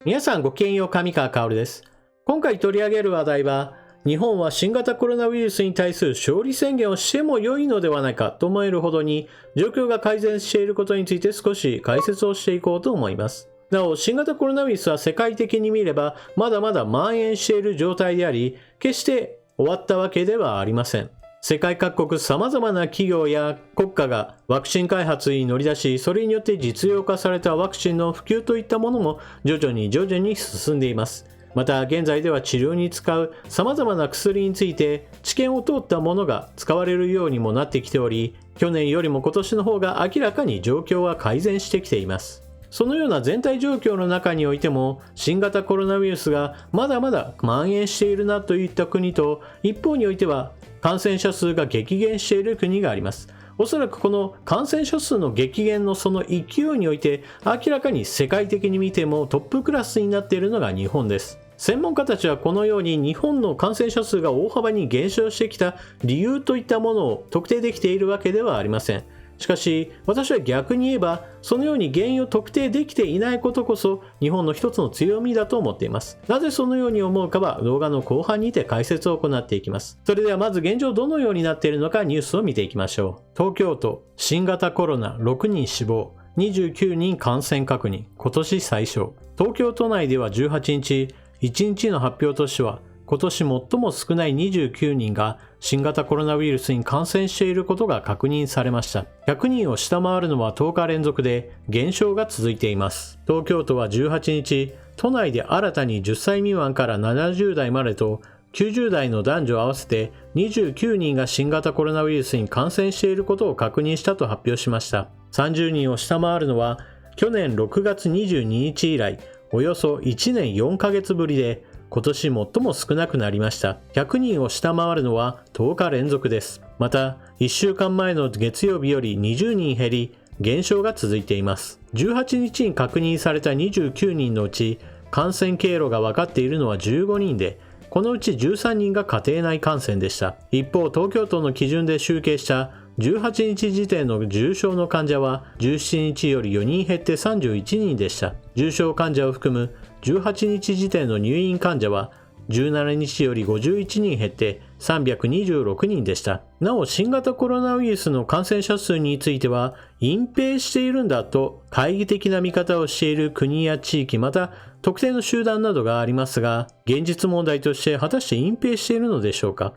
皆さんごきげんよう、上川薫です。今回取り上げる話題は、日本は新型コロナウイルスに対する勝利宣言をしても良いのではないかと思えるほどに状況が改善していることについて少し解説をしていこうと思います。なお、新型コロナウイルスは世界的に見ればまだまだ蔓延している状態であり、決して終わったわけではありません。世界各国様々な企業や国家がワクチン開発に乗り出し、それによって実用化されたワクチンの普及といったものも徐々に進んでいます。また現在では治療に使う様々な薬について治験を通ったものが使われるようにもなってきており、去年よりも今年の方が明らかに状況は改善してきています。そのような全体状況の中においても、新型コロナウイルスがまだまだ蔓延しているなといった国と、一方においては感染者数が激減している国があります。おそらくこの感染者数の激減のその勢いにおいて、明らかに世界的に見てもトップクラスになっているのが日本です。専門家たちはこのように日本の感染者数が大幅に減少してきた理由といったものを特定できているわけではありません。しかし私は逆に言えば、そのように原因を特定できていないことこそ日本の一つの強みだと思っています。なぜそのように思うかは動画の後半にて解説を行っていきます。それではまず現状どのようになっているのかニュースを見ていきましょう。東京都新型コロナ6人死亡、29人感染確認、今年最小。東京都内では18日、1日の発表としては今年最も少ない29人が新型コロナウイルスに感染していることが確認されました。100人を下回るのは10日連続で減少が続いています。東京都は18日、都内で新たに10歳未満から70代までと90代の男女合わせて29人が新型コロナウイルスに感染していることを確認したと発表しました。30人を下回るのは去年6月22日以来およそ1年4ヶ月ぶりで、今年最も少なくなりました。100人を下回るのは10日連続です。また、1週間前の月曜日より20人減り、減少が続いています。18日に確認された29人のうち、感染経路が分かっているのは15人で、このうち13人が家庭内感染でした。一方、東京都の基準で集計した18日時点の重症の患者は17日より4人減って31人でした。重症患者を含む18日時点の入院患者は17日より51人減って326人でした。なお、新型コロナウイルスの感染者数については隠蔽しているんだと懐疑的な見方をしている国や地域、また特定の集団などがありますが、現実問題として果たして隠蔽しているのでしょうか。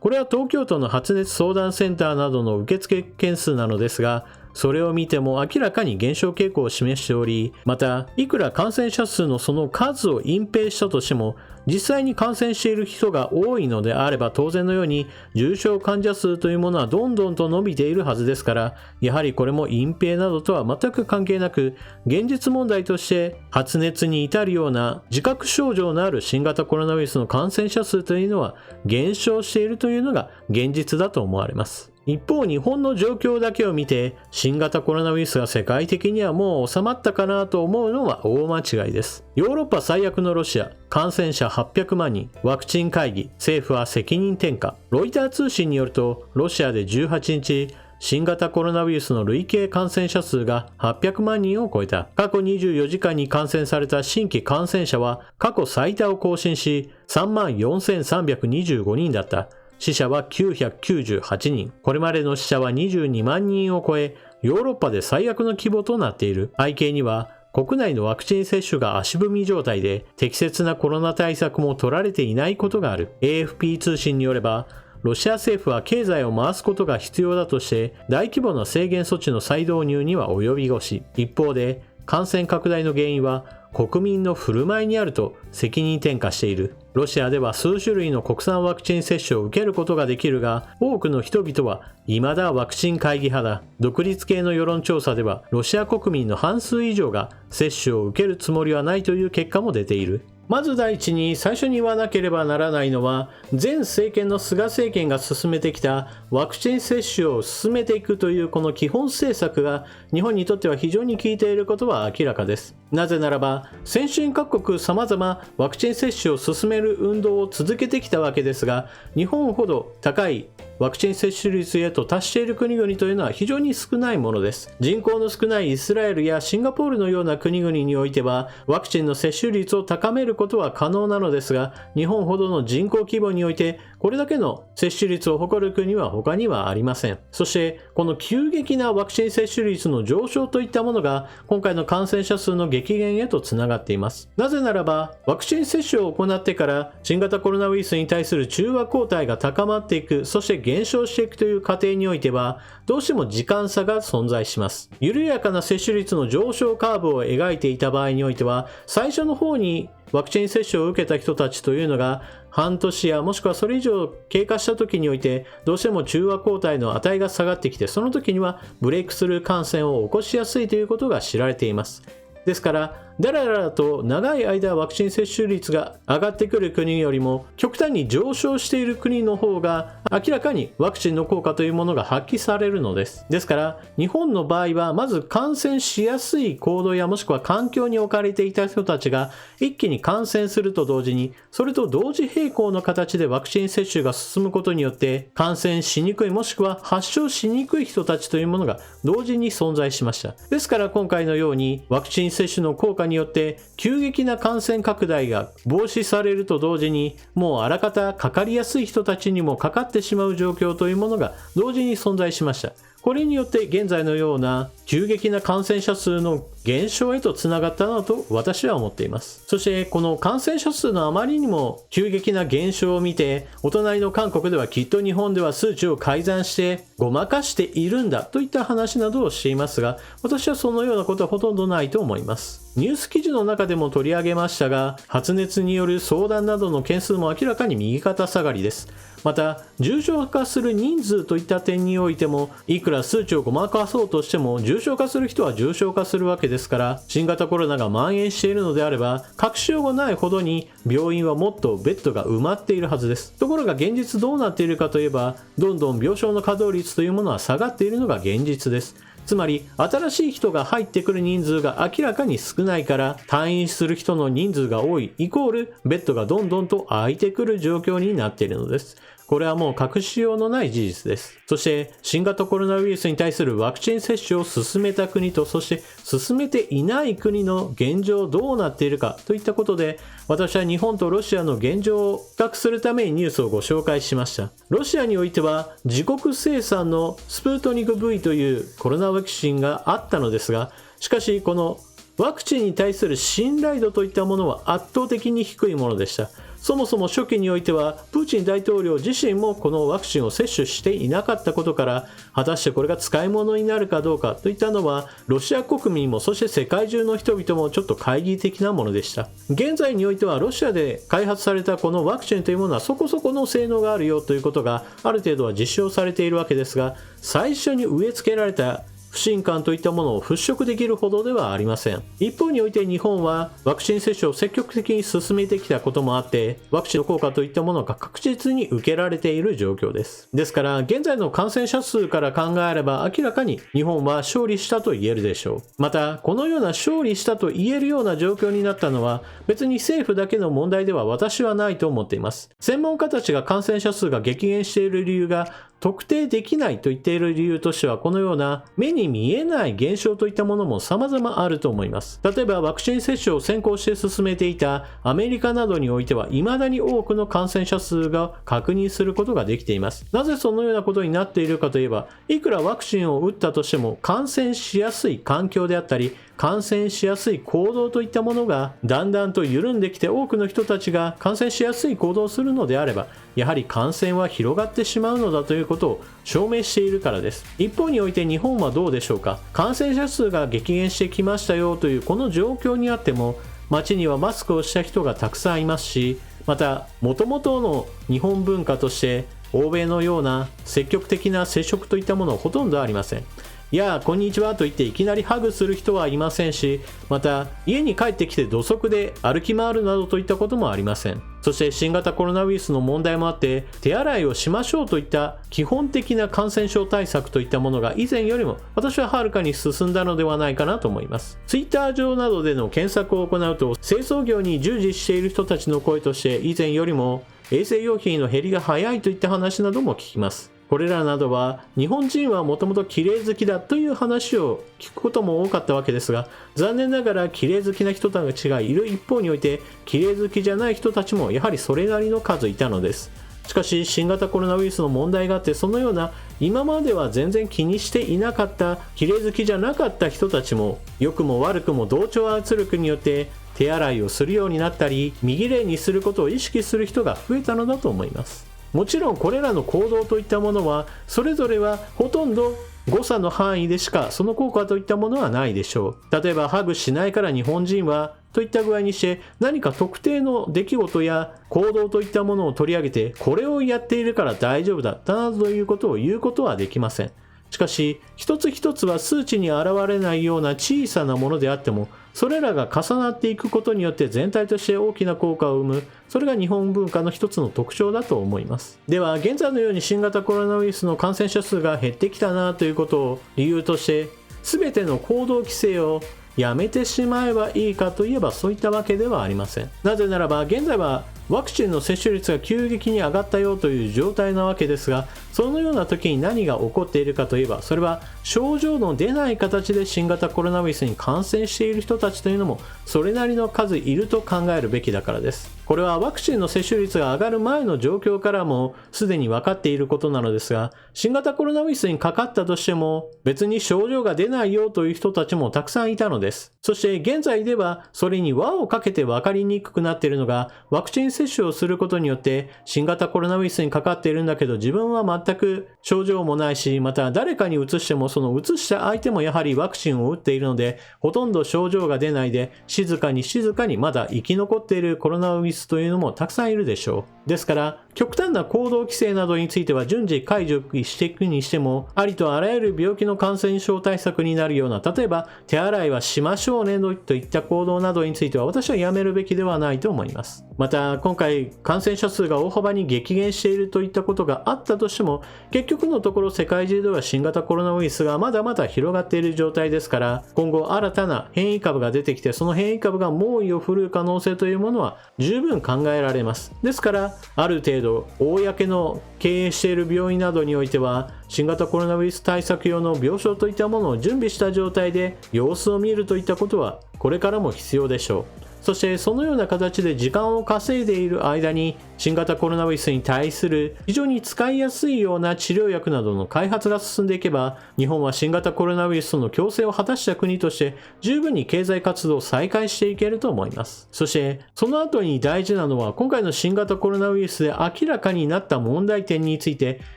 これは東京都の発熱相談センターなどの受付件数なのですが、それを見ても明らかに減少傾向を示しており、またいくら感染者数のその数を隠蔽したとしても、実際に感染している人が多いのであれば当然のように重症患者数というものはどんどんと伸びているはずですから、やはりこれも隠蔽などとは全く関係なく、現実問題として発熱に至るような自覚症状のある新型コロナウイルスの感染者数というのは減少しているというのが現実だと思われます。一方、日本の状況だけを見て新型コロナウイルスが世界的にはもう収まったかなと思うのは大間違いです。ヨーロッパ最悪のロシア、感染者800万人、ワクチン会議、政府は責任転嫁。ロイター通信によると、ロシアで18日、新型コロナウイルスの累計感染者数が800万人を超えた。過去24時間に感染された新規感染者は過去最多を更新し、34,325人だった。死者は998人。これまでの死者は22万人を超え、ヨーロッパで最悪の規模となっている。背景には、国内のワクチン接種が足踏み状態で、適切なコロナ対策も取られていないことがある。AFP 通信によれば、ロシア政府は経済を回すことが必要だとして、大規模な制限措置の再導入には及び腰。一方で、感染拡大の原因は、国民の振る舞いにあると責任転嫁している。ロシアでは数種類の国産ワクチン接種を受けることができるが、多くの人々は未だワクチン懐疑派だ。独立系の世論調査では、ロシア国民の半数以上が接種を受けるつもりはないという結果も出ている。まず第一に最初に言わなければならないのは、前政権の菅政権が進めてきたワクチン接種を進めていくというこの基本政策が日本にとっては非常に効いていることは明らかです。なぜならば、先進各国様々ワクチン接種を進める運動を続けてきたわけですが、日本ほど高いワクチン接種率へと達している国々というのは非常に少ないものです。人口の少ないイスラエルやシンガポールのような国々においては、ワクチンの接種率を高めることは可能なのですが、日本ほどの人口規模において、これだけの接種率を誇る国は他にはありません。そして、この急激なワクチン接種率の上昇といったものが、今回の感染者数の激減へとつながっています。なぜならば、ワクチン接種を行ってから新型コロナウイルスに対する中和抗体が高まっていく、そして減少していくという過程においては、どうしても時間差が存在します。緩やかな接種率の上昇カーブを描いていた場合においては、最初の方にワクチン接種を受けた人たちというのが半年やもしくはそれ以上経過した時においてどうしても中和抗体の値が下がってきて、その時にはブレイクスルー感染を起こしやすいということが知られています。ですからだらだらと長い間ワクチン接種率が上がってくる国よりも極端に上昇している国の方が明らかにワクチンの効果というものが発揮されるのです。ですから日本の場合はまず感染しやすい行動やもしくは環境に置かれていた人たちが一気に感染すると同時に、それと同時並行の形でワクチン接種が進むことによって感染しにくいもしくは発症しにくい人たちというものが同時に存在しました。ですから今回のようにワクチン接種の効果によって急激な感染拡大が防止されると同時に、もうあらかたかかりやすい人たちにもかかってしまう状況というものが同時に存在しました。これによって現在のような急激な感染者数の減少へとつながったなと私は思っています。そしてこの感染者数のあまりにも急激な減少を見て、お隣の韓国ではきっと日本では数値を改ざんしてごまかしているんだといった話などをしていますが、私はそのようなことはほとんどないと思います。ニュース記事の中でも取り上げましたが、発熱による相談などの件数も明らかに右肩下がりです。また重症化する人数といった点においても、いくら数値をごまかそうとしても重症化する人は重症化するわけですから、新型コロナが蔓延しているのであれば確しようがないほどに病院はもっとベッドが埋まっているはずです。ところが現実どうなっているかといえば、どんどん病床の稼働率というものは下がっているのが現実です。つまり新しい人が入ってくる人数が明らかに少ないから、退院する人の人数が多いイコールベッドがどんどんと空いてくる状況になっているのです。これはもう隠しようのない事実です。そして新型コロナウイルスに対するワクチン接種を進めた国と、そして進めていない国の現状どうなっているかといったことで、私は日本とロシアの現状を比較するためにニュースをご紹介しました。ロシアにおいては自国生産のスプートニク V というコロナワクチンがあったのですが、しかしこのワクチンに対する信頼度といったものは圧倒的に低いものでした。そもそも初期においてはプーチン大統領自身もこのワクチンを接種していなかったことから、果たしてこれが使い物になるかどうかといったのはロシア国民もそして世界中の人々もちょっと懐疑的なものでした。現在においてはロシアで開発されたこのワクチンというものはそこそこの性能があるよということがある程度は実証されているわけですが、最初に植え付けられた不信感といったものを払拭できるほどではありません。一方において日本はワクチン接種を積極的に進めてきたこともあって、ワクチンの効果といったものが確実に受けられている状況です。ですから現在の感染者数から考えれば明らかに日本は勝利したと言えるでしょう。またこのような勝利したと言えるような状況になったのは別に政府だけの問題では私はないと思っています。専門家たちが感染者数が激減している理由が特定できないと言っている理由としては、このような目に見えない現象といったものも様々あると思います。例えばワクチン接種を先行して進めていたアメリカなどにおいては未だに多くの感染者数が確認することができています。なぜそのようなことになっているかといえば、いくらワクチンを打ったとしても感染しやすい環境であったり感染しやすい行動といったものがだんだんと緩んできて、多くの人たちが感染しやすい行動をするのであれば、やはり感染は広がってしまうのだということを証明しているからです。一方において日本はどうでしょうか。感染者数が激減してきましたよというこの状況にあっても、街にはマスクをした人がたくさんいますし、また元々の日本文化として欧米のような積極的な接触といったものはほとんどありません。いやこんにちはと言っていきなりハグする人はいませんし、また家に帰ってきて土足で歩き回るなどといったこともありません。そして新型コロナウイルスの問題もあって手洗いをしましょうといった基本的な感染症対策といったものが以前よりも私ははるかに進んだのではないかなと思います。ツイッター上などでの検索を行うと、清掃業に従事している人たちの声として以前よりも衛生用品の減りが早いといった話なども聞きます。これらなどは日本人はもともと綺麗好きだという話を聞くことも多かったわけですが、残念ながら綺麗好きな人たちがいる一方において、綺麗好きじゃない人たちもやはりそれなりの数いたのです。しかし新型コロナウイルスの問題があって、そのような今までは全然気にしていなかった綺麗好きじゃなかった人たちも、良くも悪くも同調圧力によって手洗いをするようになったり、身綺麗にすることを意識する人が増えたのだと思います。もちろんこれらの行動といったものはそれぞれはほとんど誤差の範囲でしかその効果といったものはないでしょう。例えばハグしないから日本人はといった具合にして、何か特定の出来事や行動といったものを取り上げて、これをやっているから大丈夫だなどということを言うことはできません。しかし一つ一つは数値に現れないような小さなものであっても、それらが重なっていくことによって全体として大きな効果を生む、それが日本文化の一つの特徴だと思います。では現在のように新型コロナウイルスの感染者数が減ってきたなということを理由として、全ての行動規制をやめてしまえばいいかといえばそういったわけではありません。なぜならば現在はワクチンの接種率が急激に上がったよという状態なわけですが、そのような時に何が起こっているかといえば、それは症状の出ない形で新型コロナウイルスに感染している人たちというのもそれなりの数いると考えるべきだからです。これはワクチンの接種率が上がる前の状況からもすでに分かっていることなのですが、新型コロナウイルスにかかったとしても別に症状が出ないよという人たちもたくさんいたのです。そして現在ではそれに輪をかけて分かりにくくなっているのが、ワクチン接種をすることによって新型コロナウイルスにかかっているんだけど自分は全く症状もないし、また誰かにうつしてもそのうつした相手もやはりワクチンを打っているのでほとんど症状が出ないで静かにまだ生き残っているコロナウイルスというのもたくさんいるでしょう。ですから極端な行動規制などについては順次解除していくにしても、ありとあらゆる病気の感染症対策になるような、例えば手洗いはしましょうねといった行動などについては私はやめるべきではないと思います。また今回感染者数が大幅に激減しているといったことがあったとしても、結局のところ世界中では新型コロナウイルスがまだまだ広がっている状態ですから、今後新たな変異株が出てきてその変異株が猛威を振るう可能性というものは十分考えられます。ですからある程度公の経営している病院などにおいては新型コロナウイルス対策用の病床といったものを準備した状態で様子を見るといったことはこれからも必要でしょう。そしてそのような形で時間を稼いでいる間に新型コロナウイルスに対する非常に使いやすいような治療薬などの開発が進んでいけば、日本は新型コロナウイルスとの共生を果たした国として十分に経済活動を再開していけると思います。そしてその後に大事なのは、今回の新型コロナウイルスで明らかになった問題点について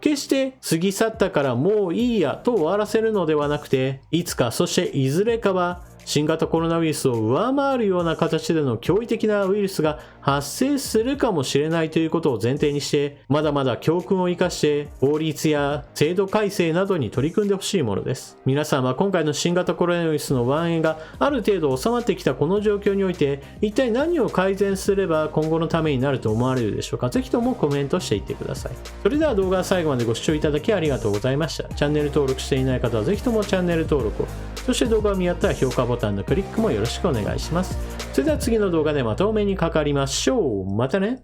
決して過ぎ去ったからもういいやと終わらせるのではなくて、いつかそしていずれかは新型コロナウイルスを上回るような形での驚異的なウイルスが発生するかもしれないということを前提にして、まだまだ教訓を生かして法律や制度改正などに取り組んでほしいものです。皆さんは今回の新型コロナウイルスの蔓延がある程度収まってきたこの状況において、一体何を改善すれば今後のためになると思われるでしょうか。ぜひともコメントしていってください。それでは動画最後までご視聴いただきありがとうございました。チャンネル登録していない方はぜひともチャンネル登録を、そして動画を見合ったら評価ボタンのクリックもよろしくお願いします。それでは次の動画でまたお目にかかりましょう。またね。